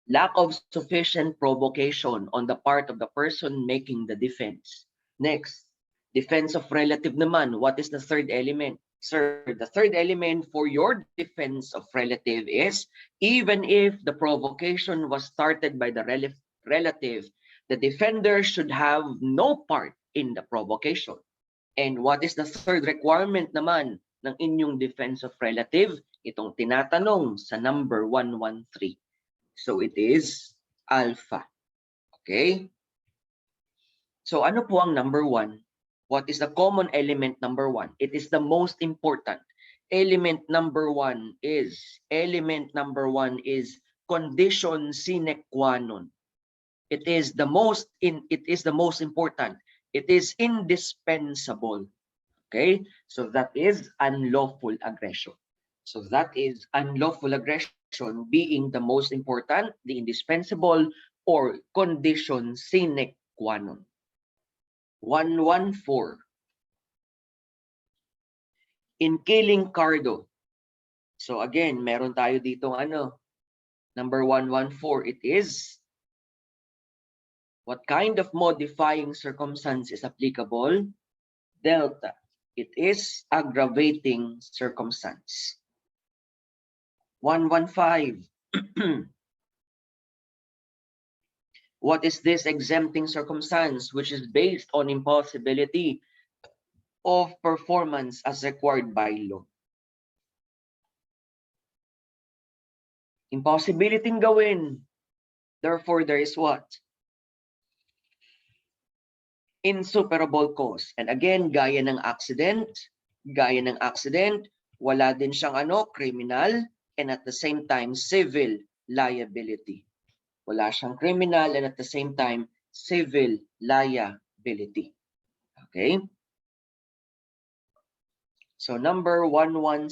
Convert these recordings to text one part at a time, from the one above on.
Lack of sufficient provocation on the part of the person making the defense. Next, defense of relative naman. What is the third element? Sir, the third element for your defense of relative is, even if the provocation was started by the relative, the defender should have no part in the provocation. And what is the third requirement naman ng inyong defense of relative? Itong tinatanong sa number 113. So it is alpha. Okay? So ano po ang number 1? What is the common element number 1? It is the most important. Element number 1 is condition sine qua non. It is the most important. It is indispensable. Okay? So that is unlawful aggression. So that is unlawful aggression being the most important, the indispensable, or condition sine qua non. 114. In killing Cardo. So again, meron tayo dito number 114. It is, what kind of modifying circumstance is applicable? Delta. It is aggravating circumstance. 115. What is this exempting circumstance which is based on impossibility of performance as required by law? Impossibility gawin. Therefore, there is what? Insuperable cause. And again, gaya ng accident, wala din siyang criminal, and at the same time, civil liability. Wala siyang criminal and at the same time, civil liability. Okay? So number 116.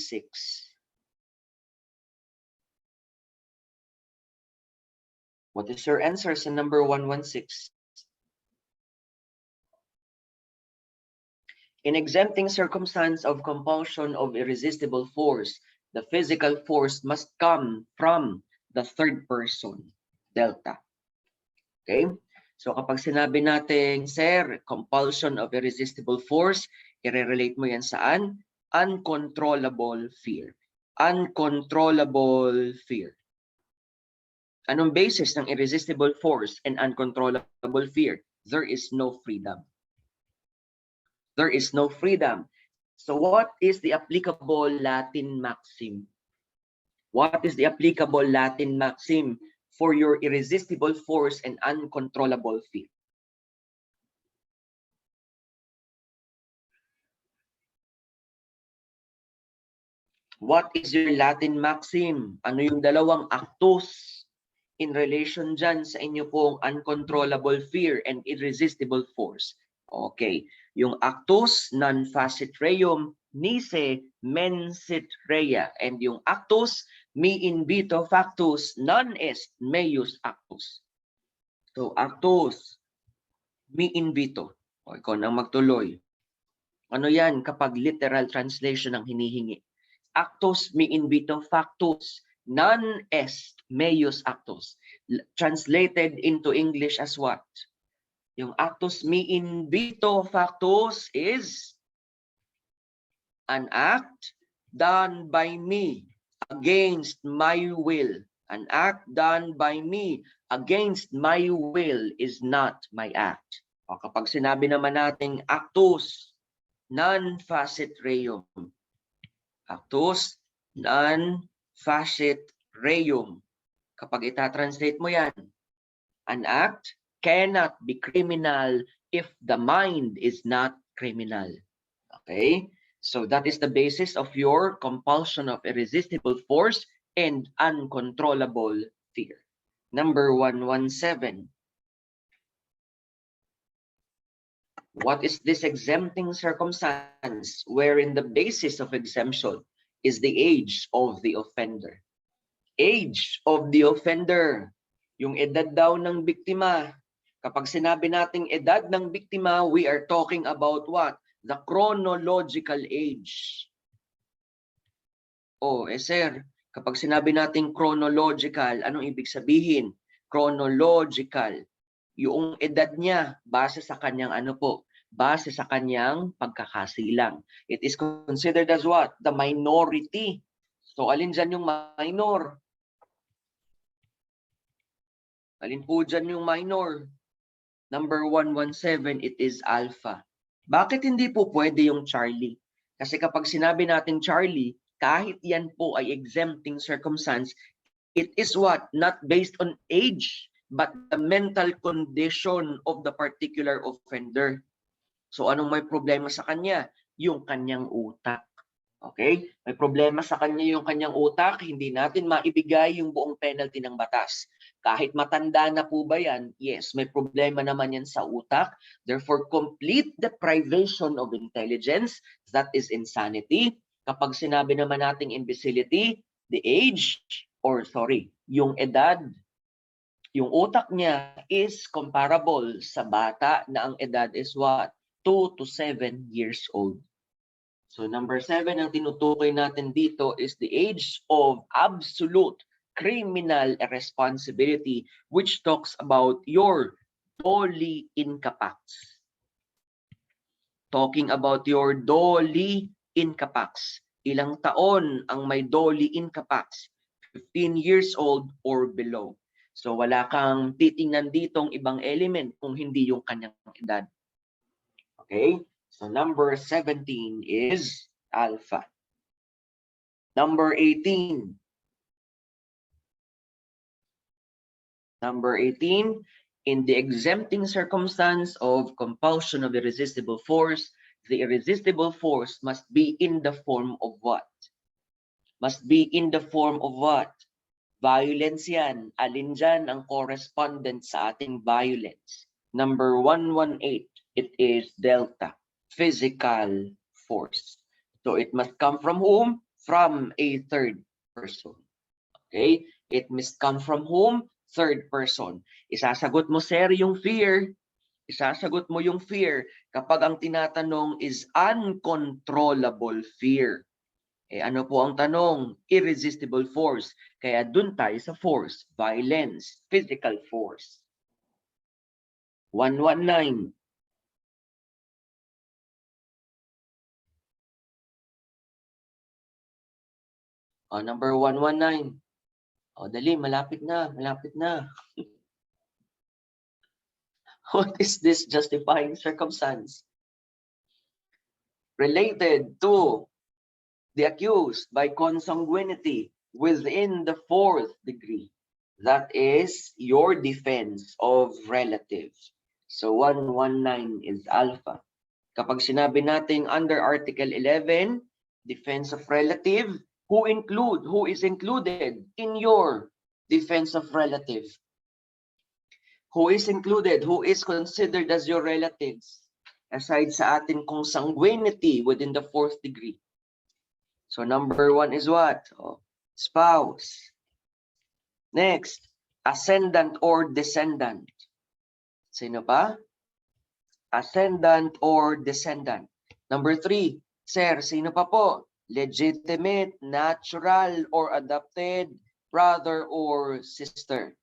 What is your answer sa number 116? In exempting circumstance of compulsion of irresistible force, the physical force must come from the third person, delta. Okay? So kapag sinabi natin, sir, compulsion of irresistible force, i-relate mo yan saan? Uncontrollable fear. Uncontrollable fear. Anong basis ng irresistible force and uncontrollable fear? There is no freedom. There is no freedom. So what is the applicable Latin maxim? What is the applicable Latin maxim for your irresistible force and uncontrollable fear? What is your Latin maxim? Ano yung dalawang actus in relation dyan sa inyo pong uncontrollable fear and irresistible force? Okay. Yung actus non facit reum nisi mensit rea, and yung actus mi invito factus non est meius actus. So actus mi invito. O ikaw nang magtuloy. Ano yan kapag literal translation ang hinihingi? Actus mi invito factus non est meius actus. Translated into English as what? Yung actus mi invito factus is an act done by me against my will. An act done by me against my will is not my act. O kapag sinabi naman natin actus non facit reum. Actus non facit reum. Kapag itatranslate mo yan, an act cannot be criminal if the mind is not criminal. Okay? So that is the basis of your compulsion of irresistible force and uncontrollable fear. Number 117. What is this exempting circumstance wherein the basis of exemption is the age of the offender? Age of the offender. Yung edad daw ng biktima. Kapag sinabi nating edad ng biktima, we are talking about what? The chronological age. Oh, sir, kapag sinabi nating chronological, anong ibig sabihin? chronological. Yung edad niya base sa kanyang ano po, base sa kanyang pagkakasilang. It is considered as what? The minority. So alin dyan yung minor? Alin po dyan yung minor? Number 117, it is alpha. Bakit hindi po pwede yung Charlie? Kasi kapag sinabi natin Charlie, kahit yan po ay exempting circumstance, it is what? Not based on age, but the mental condition of the particular offender. So anong may problema sa kanya? Yung kanyang utak. Okay? May problema sa kanya yung kanyang utak, hindi natin maibigay yung buong penalty ng batas. Kahit matanda na po ba yan? Yes, may problema naman yan sa utak. Therefore, complete deprivation of intelligence, that is insanity. Kapag sinabi naman nating imbecility, the age, yung edad, yung utak niya is comparable sa bata na ang edad is what? 2 to 7 years old. So number 7, ang tinutukoy natin dito is the age of absolute criminal responsibility, which talks about your doli incapax. Talking about your doli incapax. Ilang taon ang may doli incapax? 15 years old or below. So wala kang titingnan ditong ibang element kung hindi yung kanyang edad. Okay? So number 17 is alpha. Number 18. Number 18, in the exempting circumstance of compulsion of irresistible force, the irresistible force must be in the form of what? Must be in the form of what? Violence yan. Alin dyan ang correspondent sa ating violence? Number 118, it is delta. Physical force. So it must come from whom? From a third person. Okay? It must come from whom? Third person. Isasagot mo, sir, yung fear. Isasagot mo yung fear kapag ang tinatanong is uncontrollable fear. Eh ano po ang tanong? Irresistible force. Kaya dun tayo sa force. Violence. Physical force. 119. Number 119. Dali, malapit na, malapit na. What is this justifying circumstance? Related to the accused by consanguinity within the 4th degree. That is your defense of relatives. So 119 is alpha. Kapag sinabi natin under Article 11, defense of relative, who is included in your defense of relative? Who is included? Who is considered as your relatives? Aside sa ating consanguinity within the 4th degree. So number 1 is what? Spouse. Next, ascendant or descendant. Sino pa? Ascendant or descendant. Number 3, sir, sino pa po? Legitimate, natural, or adopted brother or sister.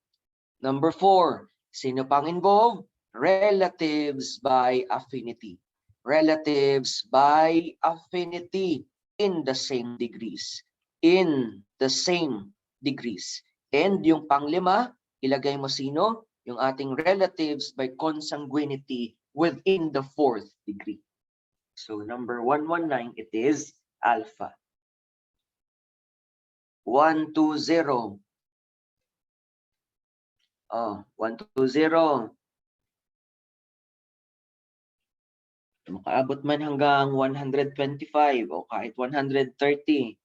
Number 4, sino pang involved? Relatives by affinity. Relatives by affinity in the same degrees. In the same degrees. And yung panglima, ilagay mo sino? Yung ating relatives by consanguinity within the 4th degree. So number 119, it is alpha. 120. 120. Makaabot man hanggang 125 o kahit 130.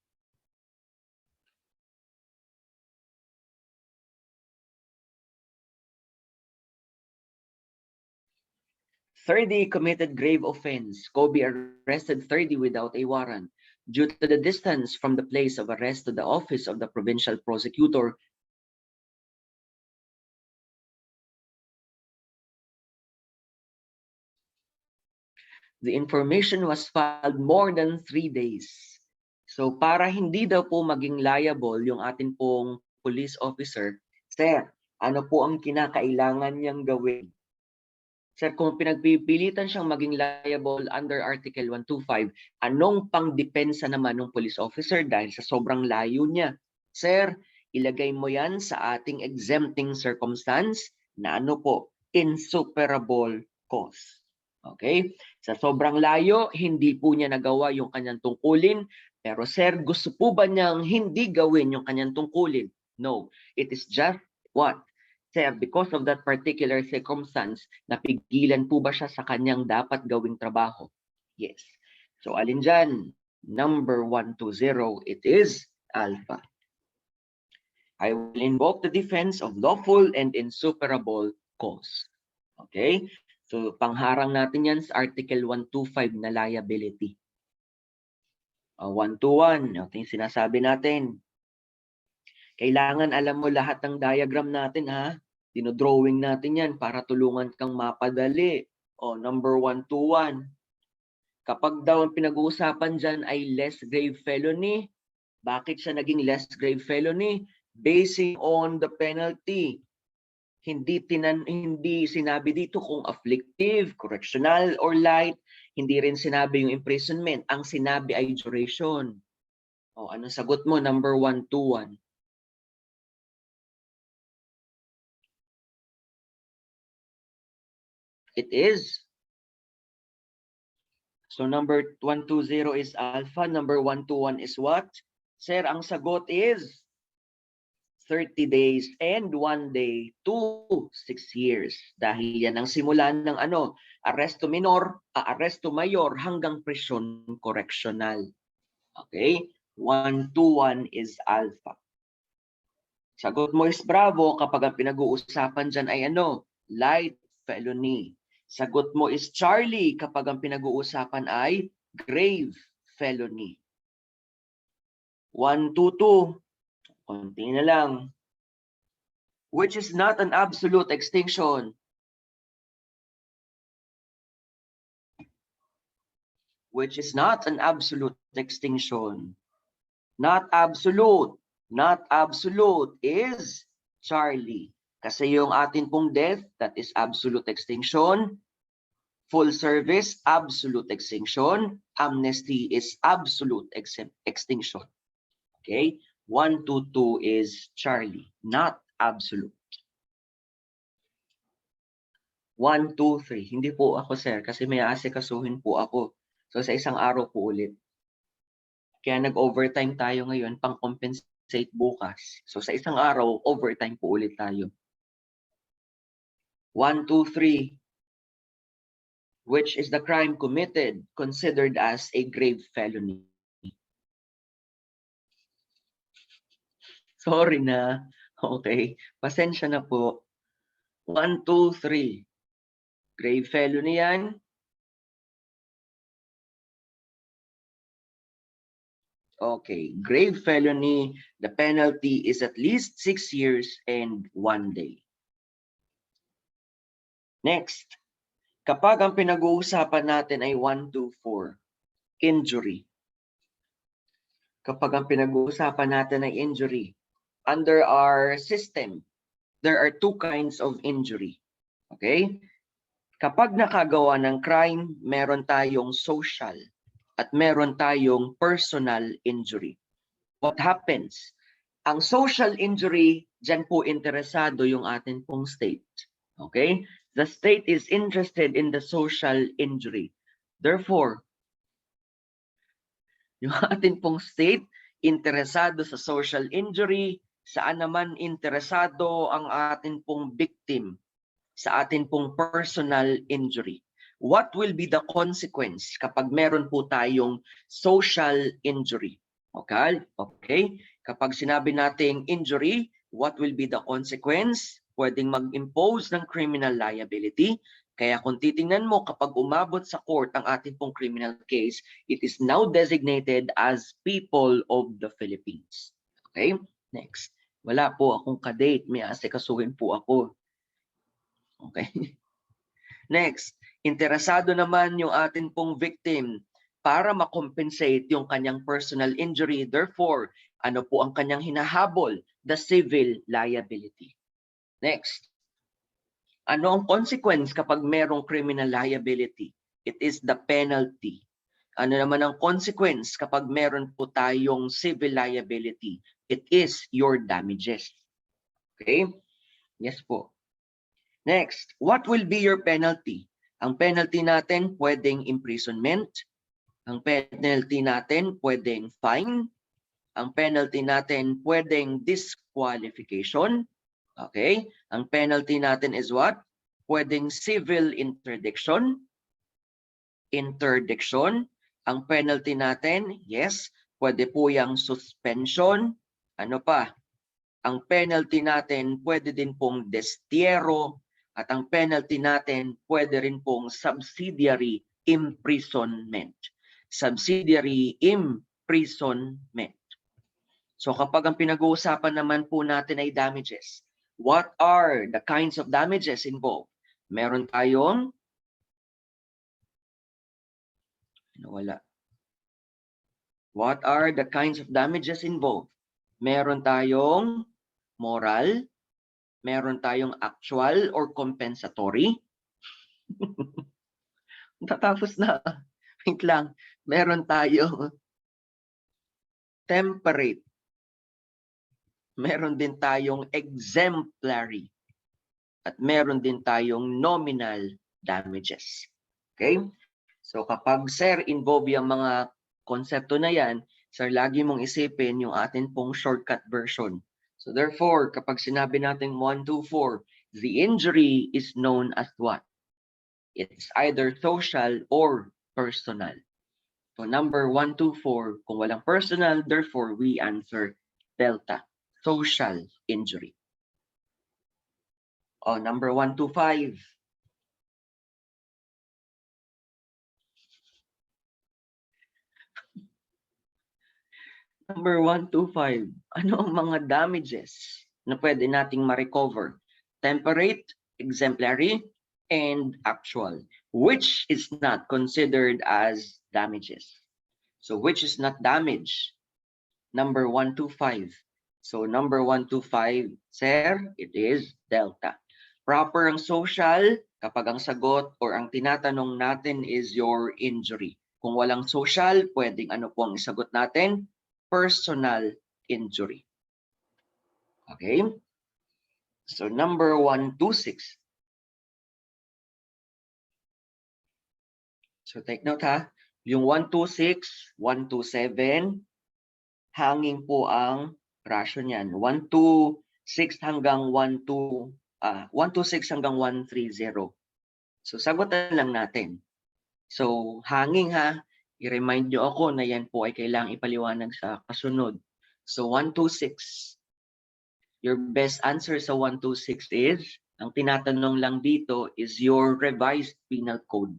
Thirty committed grave offense. Kobe arrested 30 without a warrant. Due to the distance from the place of arrest to the office of the provincial prosecutor, the information was filed more than 3 days. So para hindi daw po maging liable yung ating pong police officer, sir, Ano po ang kinakailangan niyang gawin? Sir, kung pinagpipilitan siyang maging liable under Article 125, anong pangdepensa naman ng police officer dahil sa sobrang layo niya? Sir, ilagay mo yan sa ating exempting circumstance na ano po, insuperable cause. Okay? Sa sobrang layo, hindi po niya nagawa yung kanyang tungkulin. Pero sir, gusto po ba niyang hindi gawin yung kanyang tungkulin? No. It is just what? Sir, because of that particular circumstance, napigilan po ba siya sa kanyang dapat gawing trabaho? Yes. So alin dyan? Number 120, it is alpha. I will invoke the defense of lawful and insuperable cause. Okay? So pangharang natin yan sa Article 125 na liability. 121, ito yung sinasabi natin. Kailangan alam mo lahat ng diagram natin ha. Dinodrawing natin yan para tulungan kang mapadali. Number 121. Kapag daw ang pinag-uusapan dyan ay less grave felony, bakit siya naging less grave felony? Basing on the penalty. Hindi sinabi dito kung afflictive, correctional, or light. Hindi rin sinabi yung imprisonment. Ang sinabi ay duration. Anong sagot mo? Number 121. It is. So number 120 is alpha. Number 121 is what? Sir, ang sagot is 30 days and 1 day to 6 years. Dahil yan ang simula ng arresto minor, arresto mayor hanggang prison correctional. Okay? 121 is alpha. Sagot mo is bravo kapag ang pinag-uusapan dyan ay light felony. Sagot mo is Charlie kapag ang pinag-uusapan ay grave felony. 122. Konti na lang. Which is not an absolute extinction. Which is not an absolute extinction. Not absolute. Not absolute is Charlie. Kasi yung atin pong death, that is absolute extinction. Full service, absolute extinction. Amnesty is absolute extinction. Okay? 122 is Charlie, not absolute. 123. Hindi po ako, sir, kasi may aasikasuhin po ako. So sa isang araw po ulit. Kaya nag-overtime tayo ngayon, pang-compensate bukas. So sa isang araw, overtime po ulit tayo. 123. Which is the crime committed considered as a grave felony? Sorry na. Okay. Pasensya na po. 1, 2, 3. Grave felony yan. Okay. Grave felony, the penalty is at least 6 years and 1 day. Next. Kapag ang pinag-uusapan natin ay 1, 2, 4. Injury. Kapag ang pinag-uusapan natin ay injury, under our system, there are two kinds of injury. Okay? Kapag nakagawa ng crime, meron tayong social at meron tayong personal injury. What happens? Ang social injury, dyan po interesado yung atin pong state. Okay? The state is interested in the social injury. Therefore, yung atin pong state, interesado sa social injury, saan naman interesado ang atin pong victim sa atin pong personal injury. What will be the consequence kapag meron po tayong social injury? Okay? Kapag sinabi nating injury, what will be the consequence? Pwedeng mag-impose ng criminal liability. Kaya kung titingnan mo, kapag umabot sa court ang ating pong criminal case, it is now designated as People of the Philippines. Okay? Next. Wala po akong kadate. May asikasuhin po ako. Okay? Next. Interesado naman yung atin pong victim para makompensate yung kanyang personal injury. Therefore, ano po ang kanyang hinahabol? The civil liability. Next. Ano ang consequence kapag merong criminal liability? It is the penalty. Ano naman ang consequence kapag meron po tayong civil liability? It is your damages. Okay? Yes po. Next, what will be your penalty? Ang penalty natin pwedeng imprisonment. Ang penalty natin pwedeng fine. Ang penalty natin pwedeng disqualification. Okay? Ang penalty natin is what? Pwedeng civil interdiction. Ang penalty natin, yes, pwede po yung suspension. Ano pa? Ang penalty natin pwede din pong destierro. At ang penalty natin pwede rin pong subsidiary imprisonment. Subsidiary imprisonment. So kapag ang pinag-uusapan naman po natin ay damages, what are the kinds of damages involved? Meron tayong wala. What are the kinds of damages involved? Meron tayong moral, meron tayong actual or compensatory. Tatapos na. Wait lang. Meron tayong temperate. Meron din tayong exemplary. At meron din tayong nominal damages. Okay? So kapag sir, involve yung mga konsepto na yan, sir, lagi mong isipin yung atin pong shortcut version. So therefore, kapag sinabi natin 1, 2, 4, the injury is known as what? It's either social or personal. So number 1, 2, 4, kung walang personal, therefore we answer delta, social injury. Oh, number 1, 2, 5. Number 1, 2, 5. Ano ang mga damages na pwede nating ma-recover? Temperate, exemplary, and actual. Which is not considered as damages? So which is not damage? Number 1, 2, 5. So number 1, 2, 5, sir, it is delta. Proper ang social kapag ang sagot or ang tinatanong natin is your injury. Kung walang social, pwedeng ano po ang isagot natin? Personal injury. Okay? So number 126. So take note ha. Yung 126, 127, hanging po ang ratio niyan. 126 hanggang 126 hanggang 130. So sagutan lang natin. So hanging ha. I-remind nyo ako na yan po ay kailangang ipaliwanag sa kasunod. So 126. Your best answer sa 126 is, ang tinatanong lang dito is your revised penal code.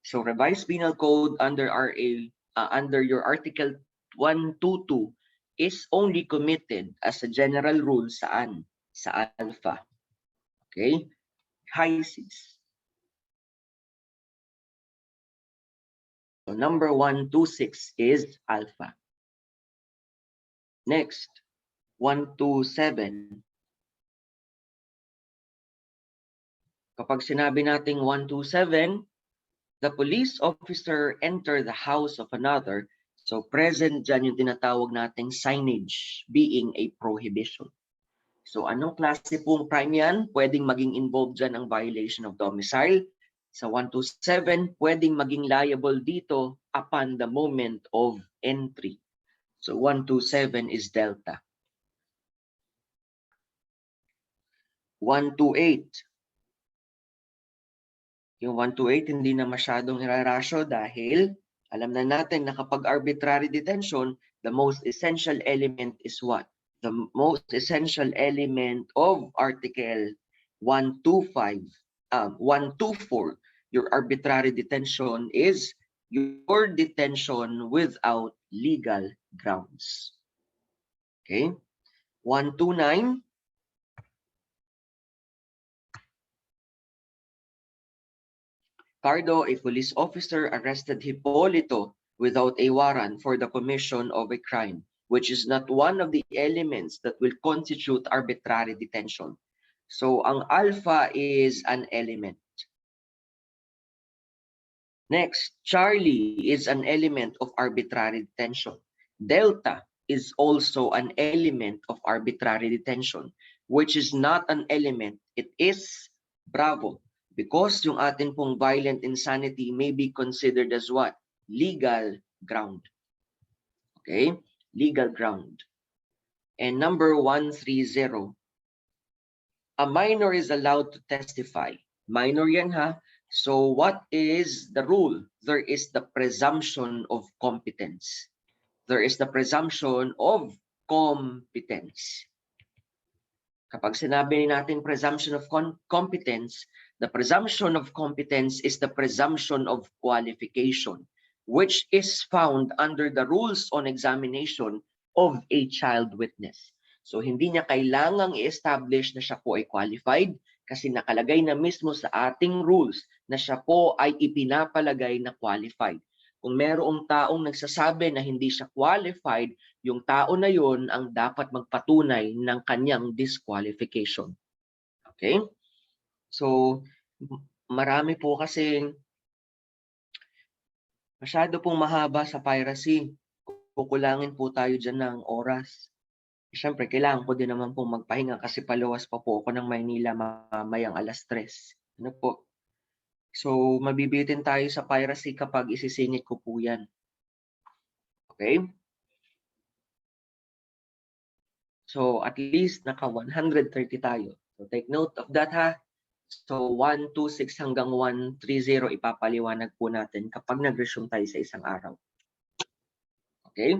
So revised penal code under RA, under your article 122 is only committed as a general rule saan? Sa alpha. Okay? High seas. So number 126 is alpha. Next, 127. Kapag sinabi nating 127, the police officer enter the house of another. So present dyan yung tinatawag nating signage being a prohibition. So anong klase pong crime yan? Pwedeng maging involved dyan ang violation of domicile. Sa 127, pwedeng maging liable dito upon the moment of entry. So 127 is delta. 128. Yung 128 hindi na masyadong irarasyo dahil alam na natin na kapag arbitrary detention, the most essential element is what? The most essential element of Article 124, your arbitrary detention is your detention without legal grounds. Okay? 129. Cardo, a police officer, arrested Hipólito without a warrant for the commission of a crime, which is not one of the elements that will constitute arbitrary detention. So, ang alpha is an element. Next, Charlie is an element of arbitrary detention. Delta is also an element of arbitrary detention, which is not an element. It is Bravo. Because yung atin pong violent insanity may be considered as what? Legal ground. Okay? Legal ground. And number 130, a minor is allowed to testify. Minor yan ha. So what is the rule? There is the presumption of competence. There is the presumption of competence. Kapag sinabi natin presumption of competence, the presumption of competence is the presumption of qualification, which is found under the rules on examination of a child witness. So hindi niya kailangang i-establish na siya po ay qualified kasi nakalagay na mismo sa ating rules na siya po ay ipinapalagay na qualified. Kung merong taong nagsasabi na hindi siya qualified, yung tao na yon ang dapat magpatunay ng kanyang disqualification. Okay? So, marami po kasing masyado pong mahaba sa piracy. Kukulangin po tayo dyan ng oras. Siyempre, kailangan ko din naman pong magpahinga kasi paluwas pa po ako ng Maynila mamayang 3:00. Ano po? So, mabibitin tayo sa piracy kapag isisingit ko po yan. Okay? So, at least naka 130 tayo. So, take note of that ha. So, 126 hanggang 130 ipapaliwanag po natin kapag nag-resume tayo sa isang araw. Okay?